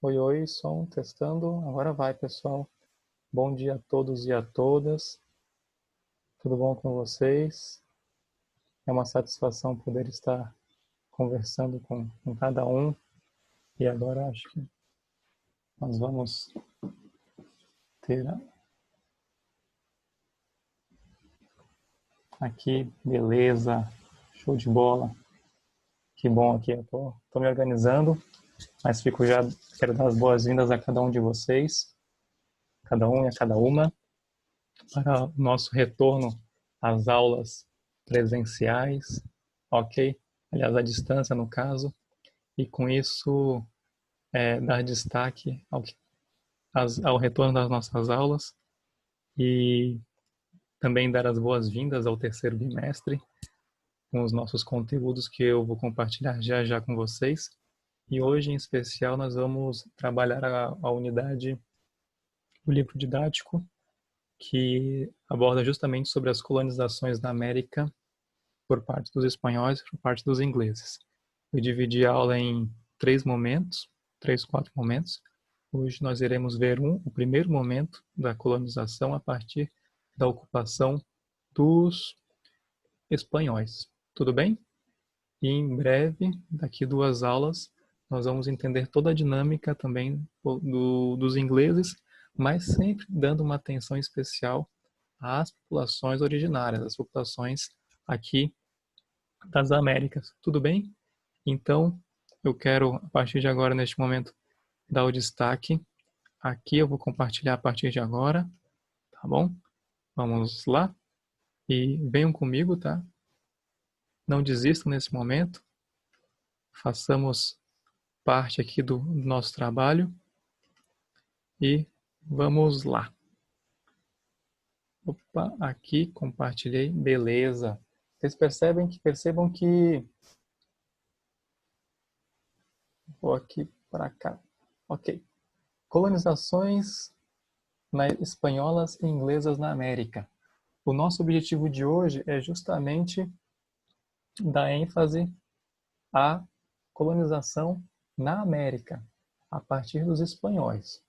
Oi, oi, som testando. Agora vai, pessoal. Bom dia a todos e a todas. Tudo bom com vocês? É uma satisfação poder estar conversando com cada um. E agora acho que nós vamos ter aqui, beleza, show de bola. Que bom aqui, eu tô me organizando, mas quero dar as boas-vindas a cada um de vocês, cada um e a cada uma, para o nosso retorno às aulas presenciais, ok? Aliás, à distância, no caso, e com isso dar destaque ao retorno das nossas aulas e também dar as boas-vindas ao terceiro bimestre, com os nossos conteúdos que eu vou compartilhar já já com vocês. E hoje, em especial, nós vamos trabalhar a unidade do livro didático, que aborda justamente sobre as colonizações da América por parte dos espanhóis e por parte dos ingleses. Eu dividi a aula em três, quatro momentos. Hoje nós iremos ver o primeiro momento da colonização a partir da ocupação dos espanhóis. Tudo bem? E em breve, daqui 2 aulas, nós vamos entender toda a dinâmica também dos ingleses, mas sempre dando uma atenção especial às populações originárias, às populações aqui das Américas. Tudo bem? Então, eu quero, a partir de agora, neste momento, dar o destaque. Aqui eu vou compartilhar a partir de agora, tá bom? Vamos lá? E venham comigo, tá? Não desistam nesse momento. Façamos parte aqui do nosso trabalho. E vamos lá. Opa, aqui compartilhei. Beleza. Vocês percebam que vou aqui para cá. Ok. Colonizações espanholas e inglesas na América. O nosso objetivo de hoje é justamente dar ênfase à colonização na América, a partir dos espanhóis,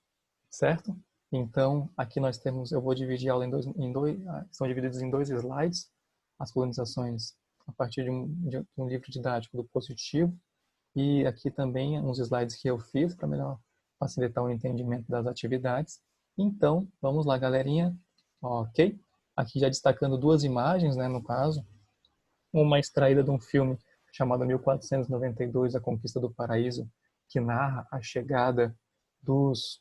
certo? Então, aqui nós temos, eu vou dividir a aula são divididos em 2 slides, as colonizações a partir de um livro didático do Positivo, e aqui também uns slides que eu fiz para melhor facilitar o entendimento das atividades. Então, vamos lá, galerinha. Ok? Aqui já destacando 2 imagens, né, no caso. Uma extraída de um filme chamado 1492, A Conquista do Paraíso, que narra a chegada dos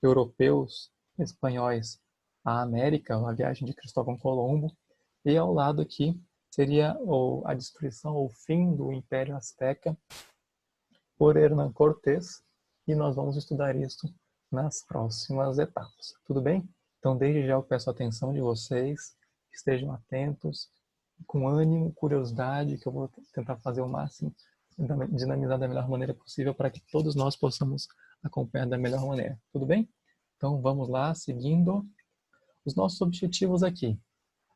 europeus espanhóis à América, a viagem de Cristóvão Colombo. E ao lado aqui seria a destruição ou fim do Império Azteca por Hernán Cortés, e nós vamos estudar isso nas próximas etapas. Tudo bem? Então, desde já eu peço a atenção de vocês, estejam atentos, com ânimo, curiosidade, que eu vou tentar fazer o máximo, dinamizar da melhor maneira possível para que todos nós possamos acompanhar da melhor maneira. Tudo bem? Então, vamos lá, seguindo os nossos objetivos aqui.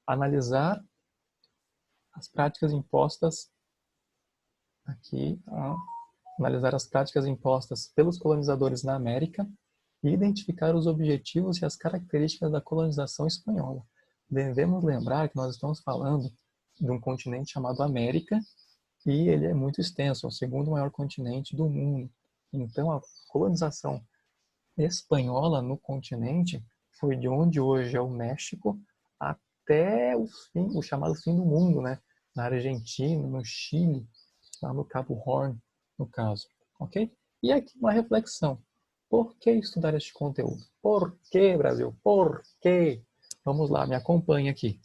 Analisar as práticas impostas aqui, analisar as práticas impostas pelos colonizadores na América e identificar os objetivos e as características da colonização espanhola. Devemos lembrar que nós estamos falando de um continente chamado América e ele é muito extenso, é o segundo maior continente do mundo. Então, a colonização espanhola no continente foi de onde hoje é o México até o chamado fim do mundo, né? Na Argentina, no Chile, lá no Cabo Horn, no caso, ok? E aqui uma reflexão. Por que estudar este conteúdo? Por que, Brasil? Por quê? Vamos lá, me acompanhe aqui.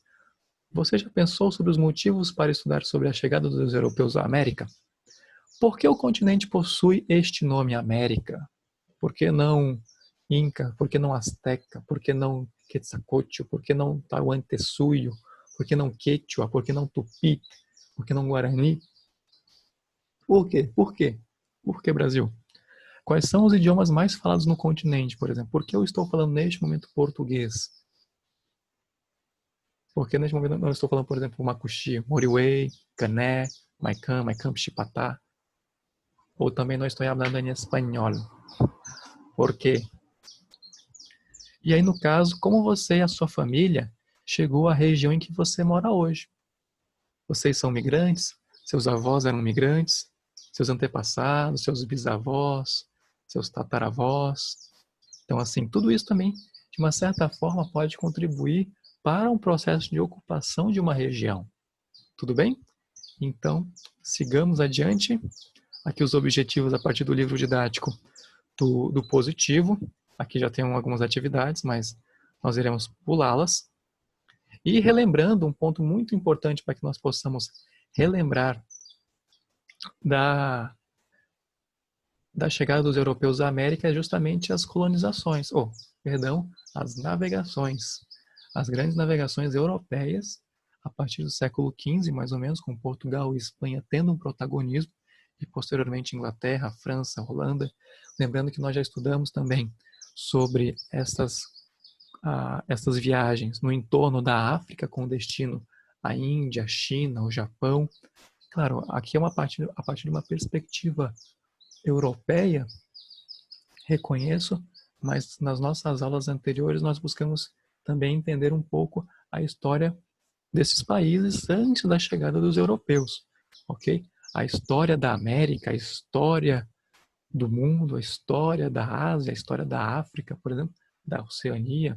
Você já pensou sobre os motivos para estudar sobre a chegada dos europeus à América? Por que o continente possui este nome América? Por que não Inca? Por que não Azteca? Por que não Quetzalcóatl? Por que não Tahuantinsuyo? Por que não Quechua? Por que não Tupi? Por que não Guarani? Por quê? Por quê? Por que Brasil? Quais são os idiomas mais falados no continente, por exemplo? Por que eu estou falando neste momento português? Porque neste momento eu não estou falando, por exemplo, Macuxi, Moriway, Cané, Maicam, Chipatá. Ou também não estou falando em espanhol. Por quê? E aí, no caso, como você e a sua família chegou à região em que você mora hoje? Vocês são migrantes? Seus avós eram migrantes? Seus antepassados, seus bisavós, seus tataravós? Então, assim, tudo isso também, de uma certa forma, pode contribuir para um processo de ocupação de uma região. Tudo bem? Então, sigamos adiante. Aqui os objetivos a partir do livro didático do positivo. Aqui já tem algumas atividades, mas nós iremos pulá-las. E relembrando um ponto muito importante para que nós possamos relembrar da chegada dos europeus à América é justamente as colonizações, as navegações. As grandes navegações europeias, a partir do século XV, mais ou menos, com Portugal e Espanha tendo um protagonismo, e posteriormente Inglaterra, França, Holanda. Lembrando que nós já estudamos também sobre essas viagens no entorno da África, com destino à Índia, à China, ao Japão. Claro, aqui é a partir de uma perspectiva europeia, reconheço, mas nas nossas aulas anteriores nós buscamos também entender um pouco a história desses países antes da chegada dos europeus, ok? A história da América, a história do mundo, a história da Ásia, a história da África, por exemplo, da Oceania,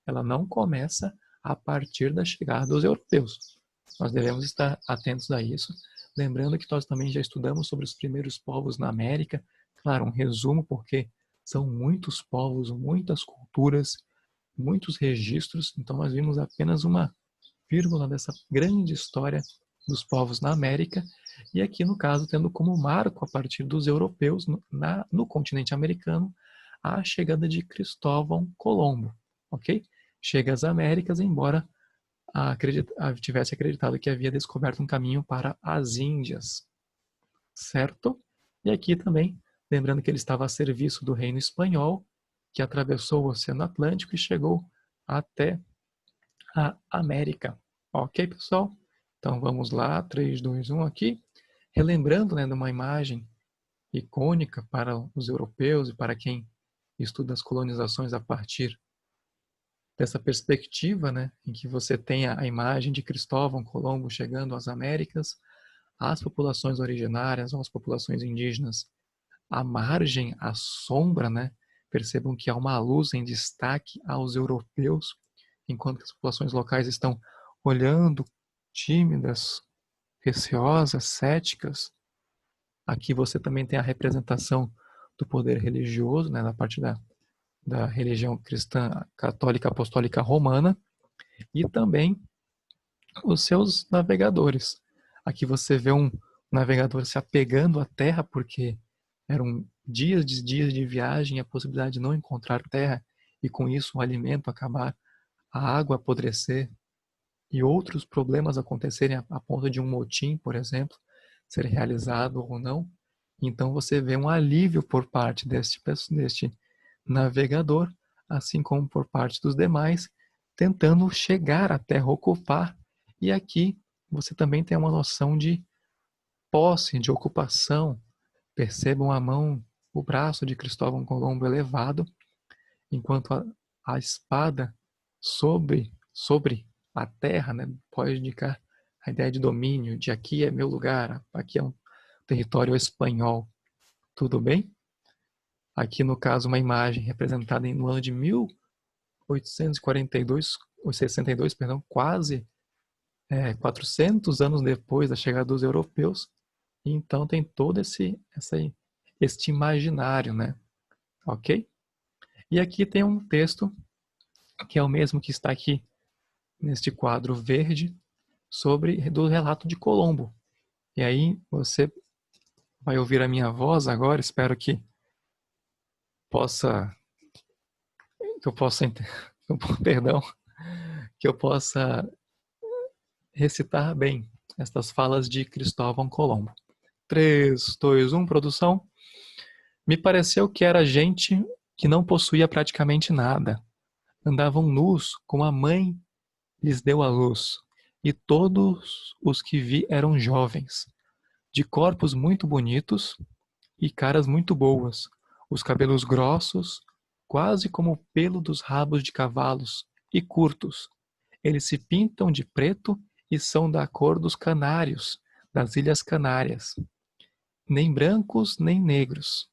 ela não começa a partir da chegada dos europeus. Nós devemos estar atentos a isso, lembrando que nós também já estudamos sobre os primeiros povos na América. Claro, um resumo, porque são muitos povos, muitas culturas, muitos registros, então nós vimos apenas uma vírgula dessa grande história dos povos na América, e aqui no caso tendo como marco a partir dos europeus no continente americano a chegada de Cristóvão Colombo, ok? Chega às Américas, embora tivesse acreditado que havia descoberto um caminho para as Índias, certo? E aqui também, lembrando que ele estava a serviço do reino espanhol, que atravessou o Oceano Atlântico e chegou até a América. Ok, pessoal? Então vamos lá, 3, 2, 1 aqui. Relembrando, de uma imagem icônica para os europeus e para quem estuda as colonizações a partir dessa perspectiva, em que você tem a imagem de Cristóvão Colombo chegando às Américas, às populações originárias, às populações indígenas, à margem, à sombra, percebam que há uma luz em destaque aos europeus, enquanto as populações locais estão olhando tímidas, receosas, céticas. Aqui você também tem a representação do poder religioso, na parte da religião cristã católica apostólica romana, e também os seus navegadores. Aqui você vê um navegador se apegando à terra, porque eram dias de viagem, a possibilidade de não encontrar terra, e com isso o alimento acabar, a água apodrecer, e outros problemas acontecerem a ponto de um motim, por exemplo, ser realizado ou não. Então você vê um alívio por parte deste navegador, assim como por parte dos demais, tentando chegar à terra, ocupar. E aqui você também tem uma noção de posse, de ocupação. Percebam a mão, o braço de Cristóvão Colombo elevado, enquanto a espada sobre a terra, pode indicar a ideia de domínio, de aqui é meu lugar, aqui é um território espanhol. Tudo bem? Aqui, no caso, uma imagem representada no ano de 1842, ou 62, perdão, quase 400 anos depois da chegada dos europeus. E então tem todo este imaginário, ok? E aqui tem um texto que é o mesmo que está aqui neste quadro verde do relato de Colombo. E aí você vai ouvir a minha voz agora, espero que eu possa recitar bem estas falas de Cristóvão Colombo. 3, 2, 1, produção. Me pareceu que era gente que não possuía praticamente nada. Andavam nus como a mãe lhes deu a luz, e todos os que vi eram jovens, de corpos muito bonitos e caras muito boas, os cabelos grossos, quase como o pelo dos rabos de cavalos, e curtos. Eles se pintam de preto e são da cor dos canários, das Ilhas Canárias. Nem brancos, nem negros.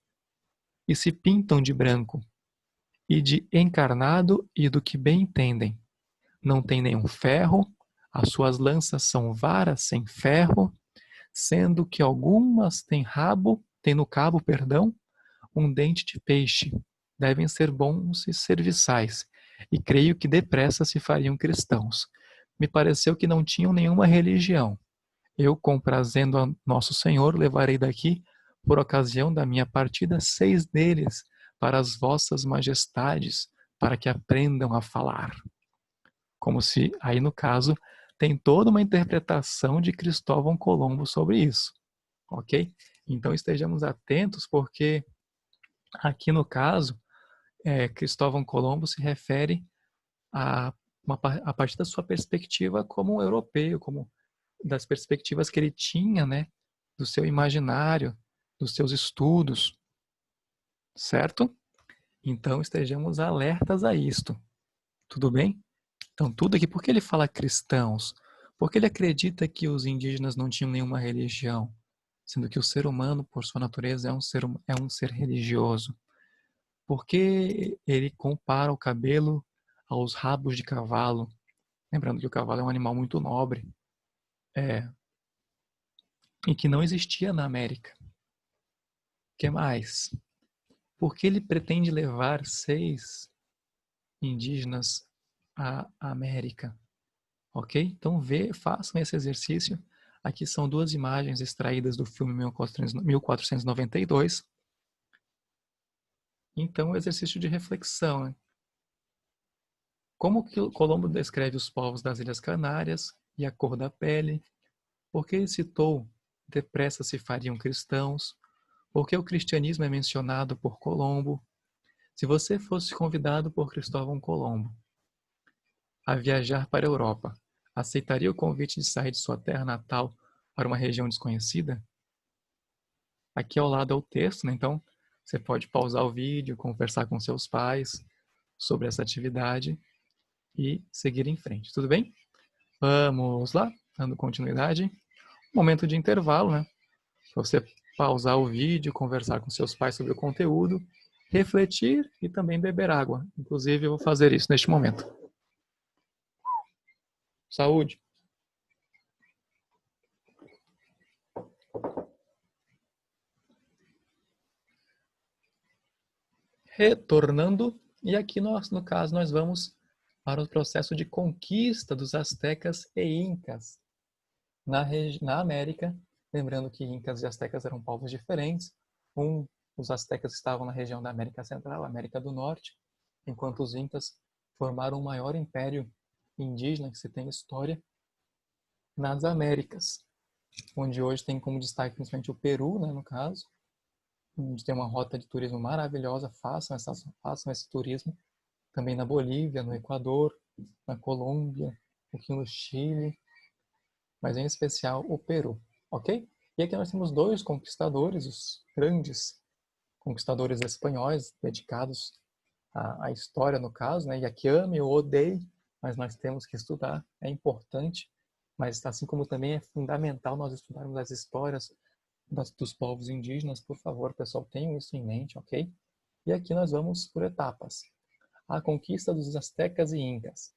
E se pintam de branco, e de encarnado e do que bem entendem. Não tem nenhum ferro, as suas lanças são varas sem ferro, sendo que algumas têm no cabo, perdão, um dente de peixe. Devem ser bons e serviçais, e creio que depressa se fariam cristãos. Me pareceu que não tinham nenhuma religião. Eu, comprazendo a nosso Senhor, levarei daqui, por ocasião da minha partida, 6 deles, para as vossas majestades, para que aprendam a falar. Como se, aí no caso, tem toda uma interpretação de Cristóvão Colombo sobre isso, ok? Então estejamos atentos, porque aqui no caso, Cristóvão Colombo se refere a partir da sua perspectiva como um europeu, como das perspectivas que ele tinha, né, do seu imaginário, dos seus estudos, certo? Então estejamos alertas a isto, tudo bem? Então tudo aqui, por que ele fala cristãos? Porque ele acredita que os indígenas não tinham nenhuma religião, sendo que o ser humano, por sua natureza, é um ser religioso. Porque ele compara o cabelo aos rabos de cavalo, lembrando que o cavalo é um animal muito nobre, e que não existia na América. O que mais? Porque ele pretende levar 6 indígenas à América, ok? Então façam esse exercício. Aqui são 2 imagens extraídas do filme 1492. Então, o exercício de reflexão, né? Como que Colombo descreve os povos das Ilhas Canárias e a cor da pele? Por que ele citou depressa se fariam cristãos? Por que o cristianismo é mencionado por Colombo? Se você fosse convidado por Cristóvão Colombo a viajar para a Europa, aceitaria o convite de sair de sua terra natal para uma região desconhecida? Aqui ao lado é o texto, né? Então você pode pausar o vídeo, conversar com seus pais sobre essa atividade e seguir em frente, tudo bem? Vamos lá, dando continuidade. Momento de intervalo, né? Você pausar o vídeo, conversar com seus pais sobre o conteúdo, refletir e também beber água. Inclusive, eu vou fazer isso neste momento. Saúde! Retornando, e aqui no caso nós vamos para o processo de conquista dos astecas e incas na América, lembrando que incas e astecas eram povos diferentes. Os astecas estavam na região da América Central, América do Norte, enquanto os incas formaram o maior império indígena que se tem história nas Américas, onde hoje tem como destaque principalmente o Peru, né, no caso, onde tem uma rota de turismo maravilhosa. Façam esse turismo também na Bolívia, no Equador, na Colômbia, um pouquinho no Chile, mas em especial o Peru, ok? E aqui nós temos 2 conquistadores, os grandes conquistadores espanhóis, dedicados à história, no caso, né? E aqui ame ou odeie, mas nós temos que estudar, é importante, mas assim como também é fundamental nós estudarmos as histórias dos povos indígenas. Por favor, pessoal, tenham isso em mente, ok? E aqui nós vamos por etapas. A conquista dos astecas e incas.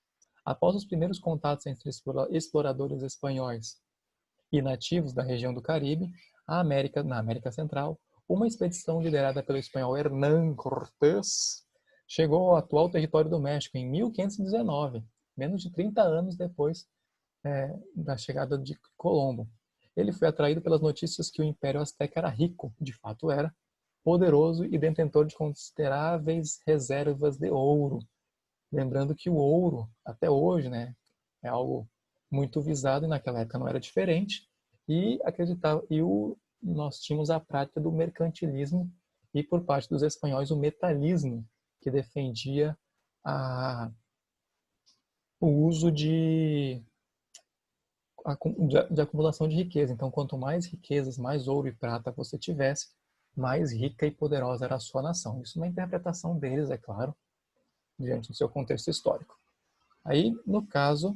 Após os primeiros contatos entre exploradores espanhóis e nativos da região do Caribe, na América Central, uma expedição liderada pelo espanhol Hernán Cortés chegou ao atual território do México em 1519, menos de 30 anos depois da chegada de Colombo. Ele foi atraído pelas notícias que o Império Azteca era rico, de fato era, poderoso e detentor de consideráveis reservas de ouro. Lembrando que o ouro, até hoje, né, é algo muito visado, e naquela época não era diferente. E nós tínhamos a prática do mercantilismo e, por parte dos espanhóis, o metalismo, que defendia o uso de acumulação de riqueza. Então, quanto mais riquezas, mais ouro e prata você tivesse, mais rica e poderosa era a sua nação. Isso é uma interpretação deles, é claro, diante do seu contexto histórico. Aí, no caso,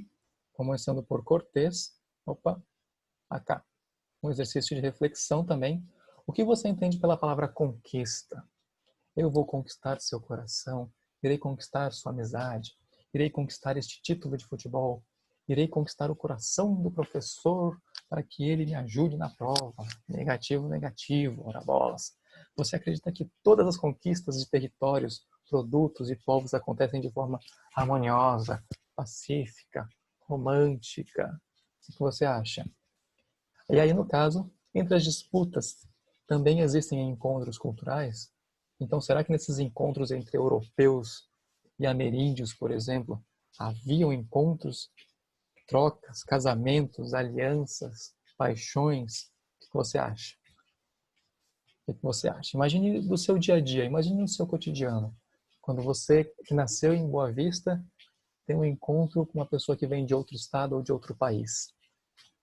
começando por Cortés, acá, um exercício de reflexão também. O que você entende pela palavra conquista? Eu vou conquistar seu coração, irei conquistar sua amizade, irei conquistar este título de futebol, irei conquistar o coração do professor para que ele me ajude na prova. Negativo, negativo, ora bolas. Você acredita que todas as conquistas de territórios, produtos e povos acontecem de forma harmoniosa, pacífica, romântica? O que você acha? E aí, no caso, entre as disputas, também existem encontros culturais? Então, será que nesses encontros entre europeus e ameríndios, por exemplo, haviam encontros, trocas, casamentos, alianças, paixões? O que você acha? O que você acha? Imagine do seu dia a dia, imagine no seu cotidiano. Quando você, que nasceu em Boa Vista, tem um encontro com uma pessoa que vem de outro estado ou de outro país.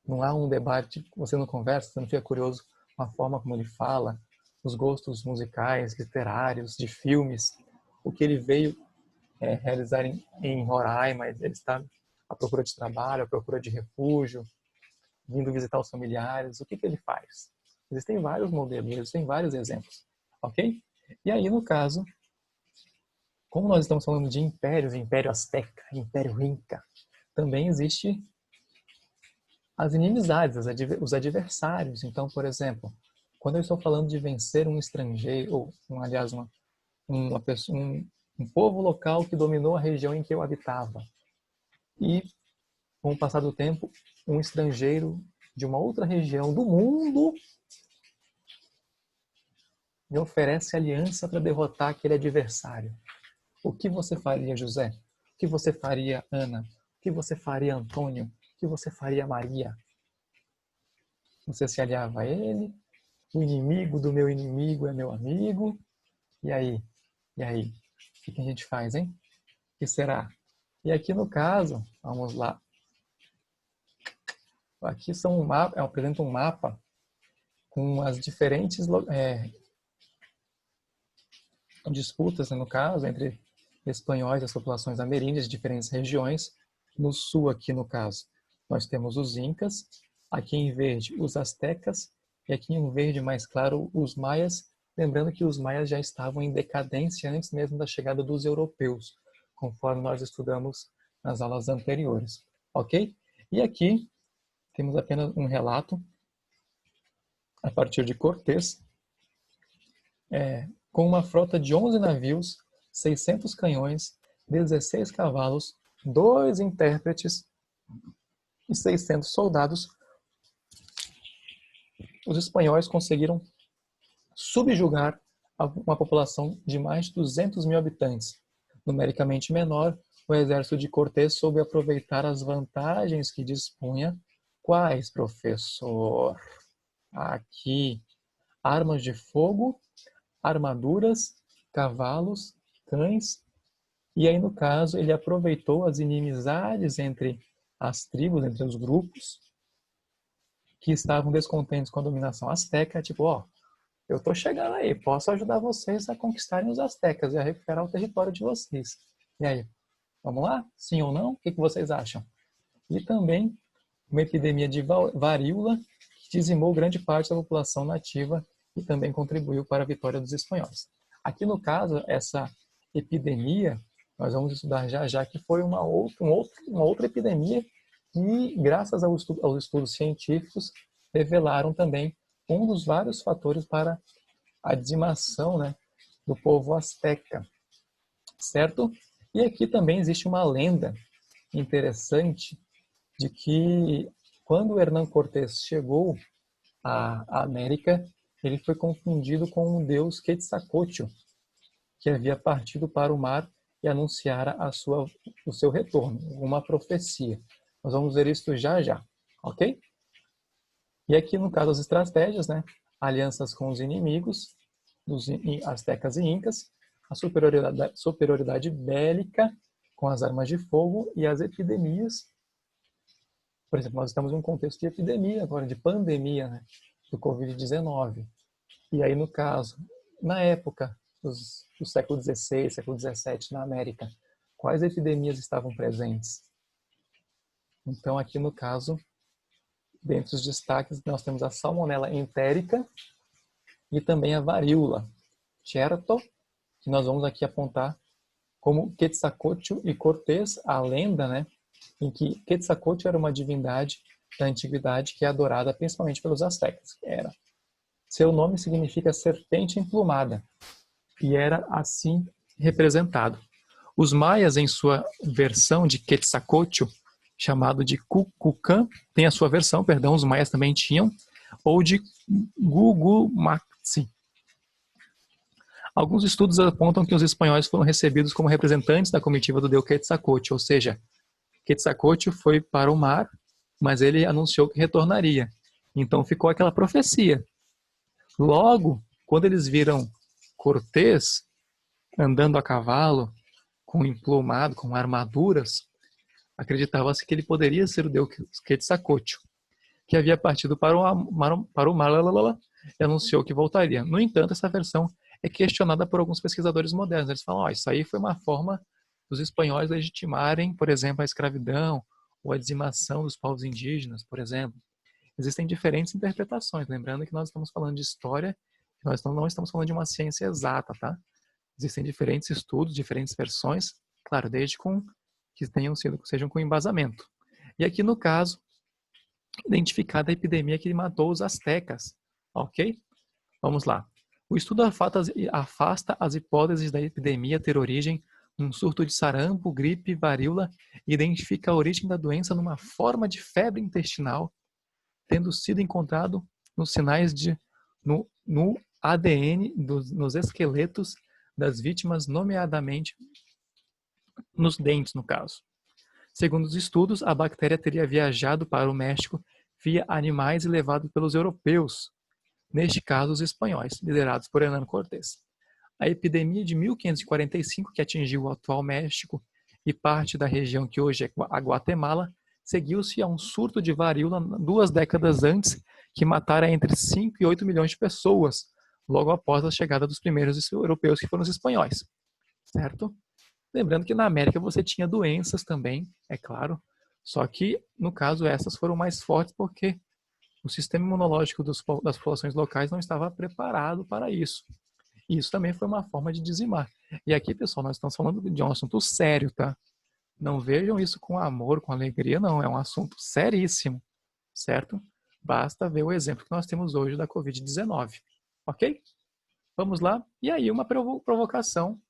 Não há um debate, você não conversa, você não fica curioso com a forma como ele fala, os gostos musicais, literários, de filmes, o que ele veio realizar em Roraima, ele está à procura de trabalho, à procura de refúgio, vindo visitar os familiares, o que ele faz? Existem vários modelos, existem vários exemplos, ok? E aí, no caso, como nós estamos falando de impérios, Império Azteca, Império Inca, também existe as inimizades, os adversários. Então, por exemplo, quando eu estou falando de vencer um estrangeiro, ou, aliás, uma pessoa, um povo local que dominou a região em que eu habitava, e, com o passar do tempo, um estrangeiro de uma outra região do mundo me oferece aliança para derrotar aquele adversário. O que você faria, José? O que você faria, Ana? O que você faria, Antônio? O que você faria, Maria? Você se aliava a ele? O inimigo do meu inimigo é meu amigo? E aí? E aí? O que a gente faz, hein? O que será? E aqui no caso, vamos lá. Aqui são apresenta um mapa com as diferentes disputas, no caso, entre espanhóis e as populações ameríndias de diferentes regiões. No sul, aqui no caso, nós temos os incas, aqui em verde os astecas e aqui em verde mais claro os maias, lembrando que os maias já estavam em decadência antes mesmo da chegada dos europeus, conforme nós estudamos nas aulas anteriores, ok? E aqui temos apenas um relato a partir de Cortés, com uma frota de 11 navios, 600 canhões, 16 cavalos, 2 intérpretes e 600 soldados, os espanhóis conseguiram subjugar uma população de mais de 200 mil habitantes. Numericamente menor, o exército de Cortés soube aproveitar as vantagens que dispunha. Quais, professor? Aqui, armas de fogo, armaduras, cavalos, cães. E aí, no caso, ele aproveitou as inimizades entre as tribos, entre os grupos, que estavam descontentes com a dominação asteca, tipo, ó, eu tô chegando aí, posso ajudar vocês a conquistarem os astecas e a recuperar o território de vocês. E aí, vamos lá? Sim ou não? O que vocês acham? E também uma epidemia de varíola que dizimou grande parte da população nativa e também contribuiu para a vitória dos espanhóis. Aqui, no caso, essa epidemia, nós vamos estudar já já, que foi uma outra epidemia e, graças aos estudos científicos, revelaram também um dos vários fatores para a dizimação, né, do povo asteca, certo? E aqui também existe uma lenda interessante de que quando Hernán Cortés chegou à América, ele foi confundido com um deus Quetzalcóatl, que havia partido para o mar e anunciara o seu retorno, uma profecia. Nós vamos ver isso já já, ok? E aqui, no caso, as estratégias, né? Alianças com os inimigos, dos astecas e incas, a superioridade bélica com as armas de fogo e as epidemias. Por exemplo, nós estamos em um contexto de epidemia agora, de pandemia, né? Do Covid-19. E aí, no caso, na época do século XVI, século XVII, na América, quais epidemias estavam presentes? Então, aqui no caso, dentre os destaques, nós temos a salmonela entérica e também a varíola, certo? Que nós vamos aqui apontar como Quetzalcóatl e Cortés, a lenda, né, em que Quetzalcóatl era uma divindade da antiguidade que é adorada principalmente pelos astecas. Seu nome significa serpente emplumada e era assim representado. Os maias, em sua versão de Quetzalcóatl, chamado de Cuculcán, tem a sua versão, perdão, os maias também tinham, ou de Gugumaxi. Alguns estudos apontam que os espanhóis foram recebidos como representantes da comitiva do deus Quetzalcóatl, ou seja, Quetzalcóatl foi para o mar, mas ele anunciou que retornaria. Então ficou aquela profecia. Logo, quando eles viram Cortés andando a cavalo, com emplumado, com armaduras, acreditava-se que ele poderia ser o deus Quetzalcóatl, que havia partido para o mar e anunciou que voltaria. No entanto, essa versão é questionada por alguns pesquisadores modernos. Eles falam, isso aí foi uma forma dos espanhóis legitimarem, por exemplo, a escravidão ou a dizimação dos povos indígenas, por exemplo. Existem diferentes interpretações, lembrando que nós estamos falando de história, nós não estamos falando de uma ciência exata, tá? Existem diferentes estudos, diferentes versões, claro, desde que sejam com embasamento. E aqui no caso, identificada a epidemia que matou os astecas, ok? Vamos lá. O estudo afasta as hipóteses da epidemia ter origem num surto de sarampo, gripe, varíola e identifica a origem da doença numa forma de febre intestinal, tendo sido encontrado nos sinais no ADN nos esqueletos das vítimas, nomeadamente nos dentes, no caso. Segundo os estudos, a bactéria teria viajado para o México via animais e levado pelos europeus, neste caso os espanhóis, liderados por Hernán Cortés. A epidemia de 1545, que atingiu o atual México e parte da região que hoje é a Guatemala, seguiu-se a um surto de varíola 2 décadas antes, que matara entre 5 e 8 milhões de pessoas, logo após a chegada dos primeiros europeus, que foram os espanhóis. Certo? Lembrando que na América você tinha doenças também, é claro, só que, no caso, essas foram mais fortes porque o sistema imunológico das populações locais não estava preparado para isso. E isso também foi uma forma de dizimar. E aqui, pessoal, nós estamos falando de um assunto sério, tá? Não vejam isso com amor, com alegria, não. É um assunto seríssimo, certo? Basta ver o exemplo que nós temos hoje da Covid-19, ok? Vamos lá? E aí, uma provocação,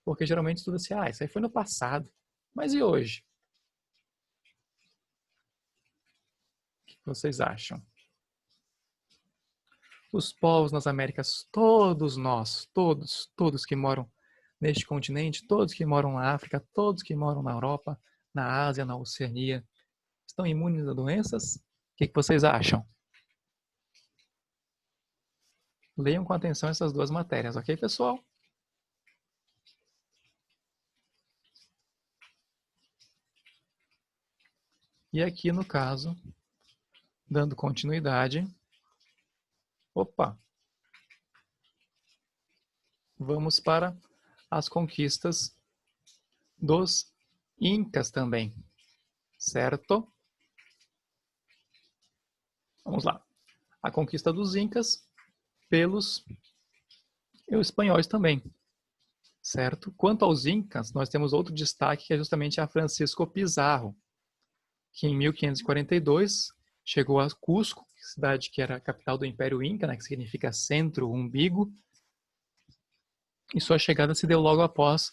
porque geralmente tudo assim, isso aí foi no passado. Mas e hoje? O que vocês acham? Os povos nas Américas, todos nós, todos que moram neste continente, todos que moram na África, todos que moram na Europa, na Ásia, na Oceania, estão imunes a doenças? O que vocês acham? Leiam com atenção essas duas matérias, ok, pessoal? E aqui, no caso, dando continuidade, vamos para as conquistas dos Incas também, certo? Vamos lá. A conquista dos Incas pelos espanhóis também, certo? Quanto aos Incas, nós temos outro destaque que é justamente a Francisco Pizarro, que em 1542 chegou a Cusco, cidade que era a capital do Império Inca, né, que significa centro, umbigo, e sua chegada se deu logo após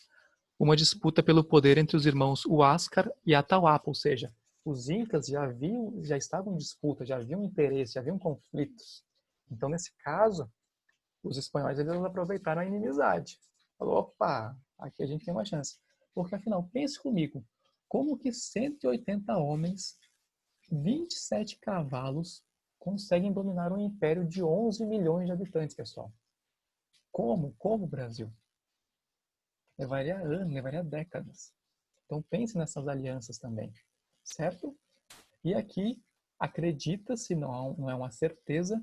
uma disputa pelo poder entre os irmãos Huáscar e Atahualpa, ou seja, os Incas já estavam em disputa, já haviam interesse, já haviam conflitos. Então, nesse caso, os espanhóis eles aproveitaram a inimizade. Falou, aqui a gente tem uma chance. Porque, afinal, pense comigo, como que 180 homens, 27 cavalos, conseguem dominar um império de 11 milhões de habitantes, pessoal? Como? Como, Brasil? Levaria anos, levaria décadas. Então pense nessas alianças também, certo? E aqui acredita-se, não é uma certeza,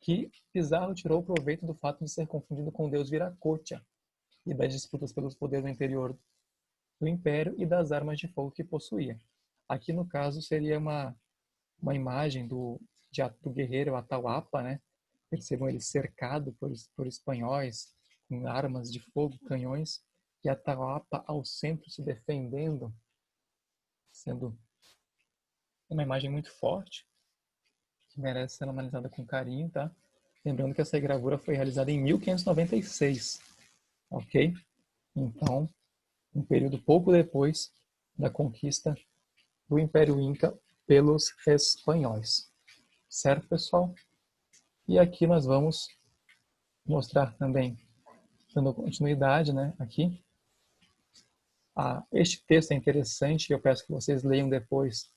que Pizarro tirou proveito do fato de ser confundido com o deus Viracocha e das disputas pelos poderes no interior do império e das armas de fogo que possuía. Aqui, no caso, seria uma imagem do guerreiro Atahualpa, né? Percebam ele cercado por espanhóis com armas de fogo, canhões, e Atahualpa ao centro se defendendo, sendo uma imagem muito forte, que merece ser analisada com carinho, tá? Lembrando que essa gravura foi realizada em 1596, ok? Então, um período pouco depois da conquista do Império Inca pelos espanhóis. Certo, pessoal? E aqui nós vamos mostrar também, dando continuidade, né, aqui. Este texto é interessante, eu peço que vocês leiam depois,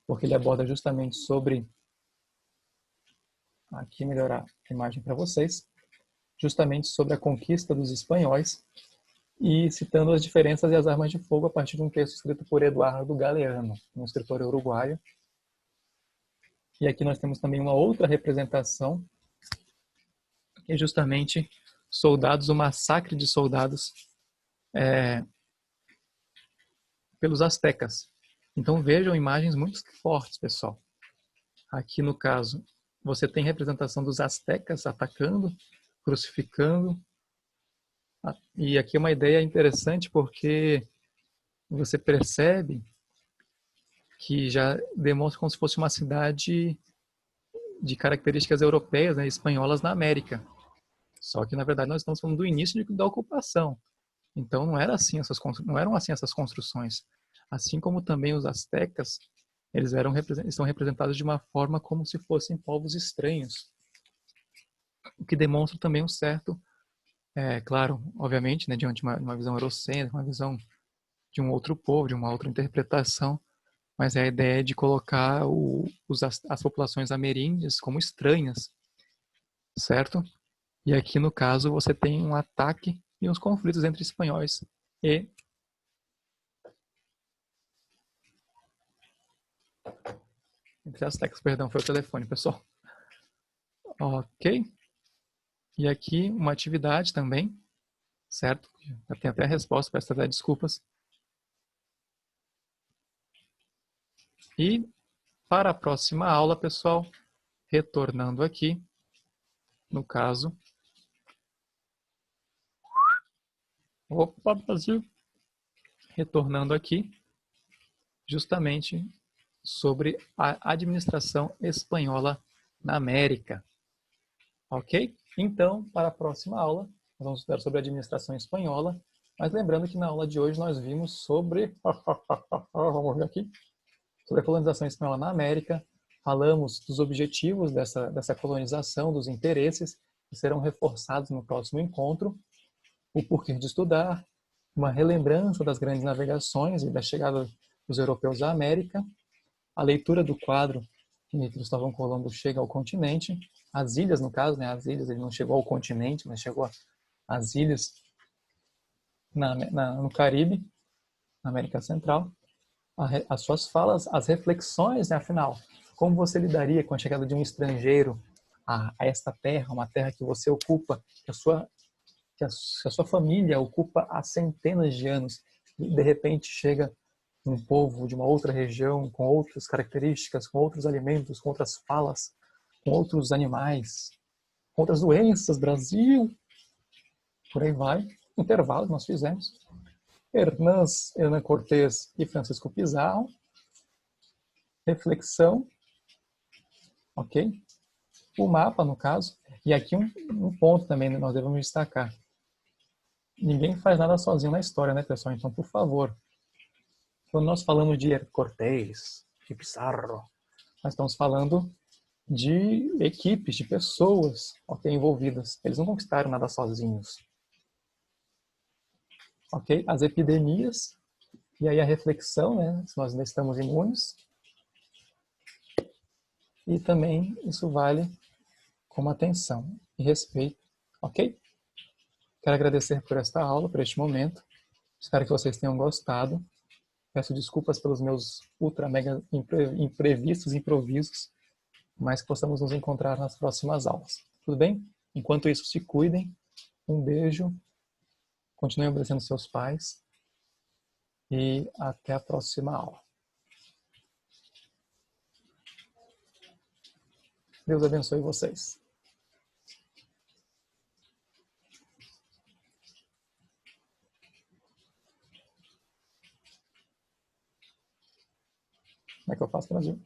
porque ele aborda justamente sobre, aqui melhorar a imagem para vocês, justamente sobre a conquista dos espanhóis e citando as diferenças e as armas de fogo a partir de um texto escrito por Eduardo Galeano, um escritor uruguaio. E aqui nós temos também uma outra representação, que é justamente soldados, o massacre de soldados pelos astecas. Então vejam imagens muito fortes, pessoal. Aqui no caso, você tem representação dos astecas atacando, crucificando. E aqui é uma ideia interessante porque você percebe que já demonstra como se fosse uma cidade de características europeias, né, espanholas na América. Só que, na verdade, nós estamos falando do início da ocupação. Então, não eram assim essas construções. Assim como também os astecas, eles estão representados de uma forma como se fossem povos estranhos. O que demonstra também um certo, claro, obviamente, né, diante de uma visão eurocêntrica, uma visão de um outro povo, de uma outra interpretação, mas é a ideia de colocar as populações ameríndias como estranhas, certo? E aqui, no caso, você tem um ataque e uns conflitos entre espanhóis e entre astecas, perdão, foi o telefone, pessoal. Ok. E aqui uma atividade também, certo? Já tem até a resposta, peço até desculpas. E para a próxima aula, pessoal, retornando aqui, no caso... Opa, Brasil! Retornando aqui, justamente sobre a administração espanhola na América. Ok? Então, para a próxima aula, nós vamos estudar sobre a administração espanhola, mas lembrando que na aula de hoje nós vimos sobre... Vamos ver aqui. Sobre a colonização espanhola na América, falamos dos objetivos dessa colonização, dos interesses, que serão reforçados no próximo encontro, o porquê de estudar, uma relembrança das grandes navegações e da chegada dos europeus à América, a leitura do quadro que Cristóvão Colombo chega ao continente, as ilhas, no caso, né, as ilhas, ele não chegou ao continente, mas chegou às ilhas no Caribe, na América Central, as suas falas, as reflexões, né, afinal, como você lidaria com a chegada de um estrangeiro a esta terra, uma terra que você ocupa, que a sua família ocupa há centenas de anos, e de repente chega um povo de uma outra região, com outras características, com outros alimentos, com outras falas, com outros animais, com outras doenças, Brasil, por aí vai. Intervalo que nós fizemos. Hernán Cortés e Francisco Pizarro. Reflexão. Ok? O mapa, no caso. E aqui um ponto também nós devemos destacar. Ninguém faz nada sozinho na história, né, pessoal? Então, por favor, quando nós falamos de Cortés, de Pizarro, nós estamos falando de equipes, de pessoas, ok, envolvidas. Eles não conquistaram nada sozinhos. Ok? As epidemias, e aí a reflexão, né, se nós ainda estamos imunes. E também isso vale como atenção e respeito, ok? Quero agradecer por esta aula, por este momento. Espero que vocês tenham gostado. Peço desculpas pelos meus ultra mega improvisos, mas que possamos nos encontrar nas próximas aulas. Tudo bem? Enquanto isso, se cuidem. Um beijo. Continuem obedecendo seus pais. E até a próxima aula. Deus abençoe vocês. Como é que eu faço, Brasil?